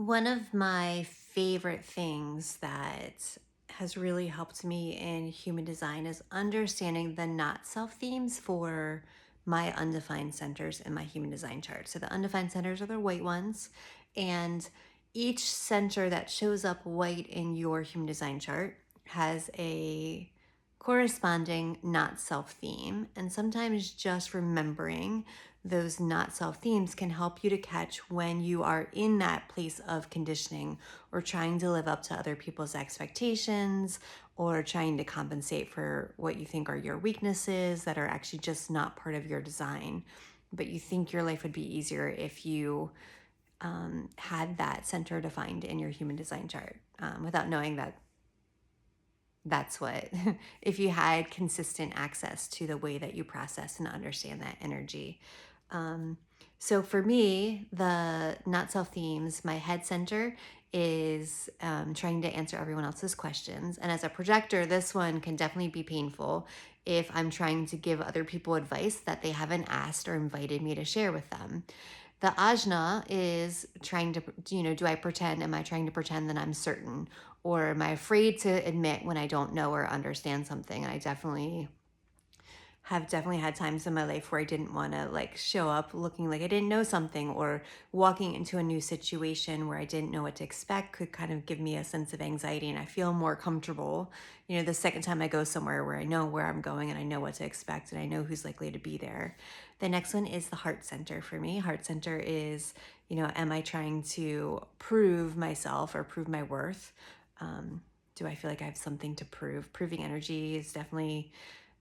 One of my favorite things that has really helped me in human design is understanding the not self themes for my undefined centers in my human design chart. So the undefined centers are the white ones, and each center that shows up white in your human design chart has a corresponding not self theme. And sometimes just remembering those not self themes can help you to catch when you are in that place of conditioning or trying to live up to other people's expectations or trying to compensate for what you think are your weaknesses that are actually just not part of your design. But you think your life would be easier if you had that center defined in your human design chart without knowing that that's what, if you had consistent access to the way that you process and understand that energy. Um, so for me, the not self themes, my head center is trying to answer everyone else's questions. And as a projector, this one can definitely be painful if I'm trying to give other people advice that they haven't asked or invited me to share with them. The ajna is trying to, do I pretend? Am I trying to pretend that I'm certain? Or am I afraid to admit when I don't know or understand something? And I definitely had times in my life where I didn't want to like show up looking like I didn't know something, or walking into a new situation where I didn't know what to expect could kind of give me a sense of anxiety, and I feel more comfortable, the second time I go somewhere where I know where I'm going and I know what to expect and I know who's likely to be there. The next one is the heart center for me. Heart center is, am I trying to prove myself or prove my worth? Do I feel like I have something to prove? Proving energy is definitely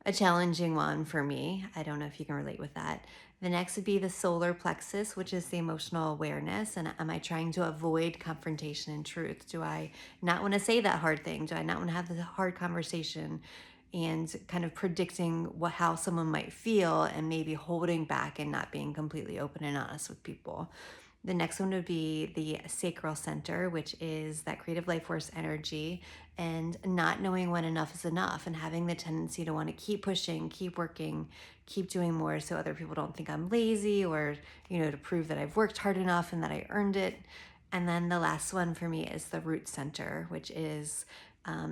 a challenging one for me. I don't know if you can relate with that. The next would be the solar plexus, which is the emotional awareness. And am I trying to avoid confrontation and truth? Do I not want to say that hard thing? Do I not want to have the hard conversation? And kind of predicting how someone might feel and maybe holding back and not being completely open and honest with people. The next one would be the sacral center, which is that creative life force energy and not knowing when enough is enough and having the tendency to want to keep pushing, keep working, keep doing more so other people don't think I'm lazy, or, to prove that I've worked hard enough and that I earned it. And then the last one for me is the root center, which is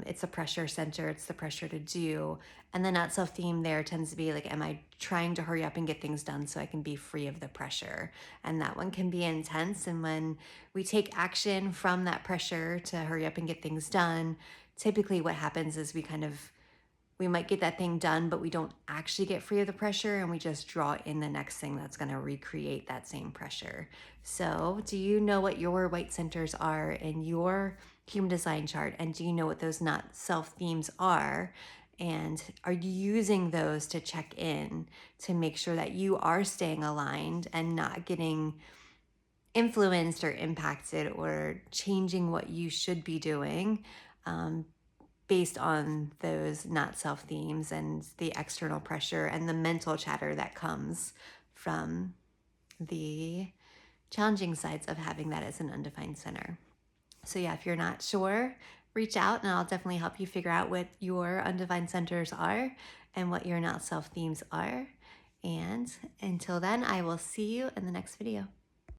it's a pressure center. It's the pressure to do. And the not self theme there tends to be like, am I trying to hurry up and get things done so I can be free of the pressure? And that one can be intense. And when we take action from that pressure to hurry up and get things done, typically what happens is we might get that thing done, but we don't actually get free of the pressure, and we just draw in the next thing that's going to recreate that same pressure. So, do you know what your white centers are in your human design chart? And do you know what those not self themes are? And are you using those to check in to make sure that you are staying aligned and not getting influenced or impacted or changing what you should be doing based on those not self themes and the external pressure and the mental chatter that comes from the challenging sides of having that as an undefined center? So, yeah, if you're not sure, reach out and I'll definitely help you figure out what your undefined centers are and what your not self themes are. And until then, I will see you in the next video.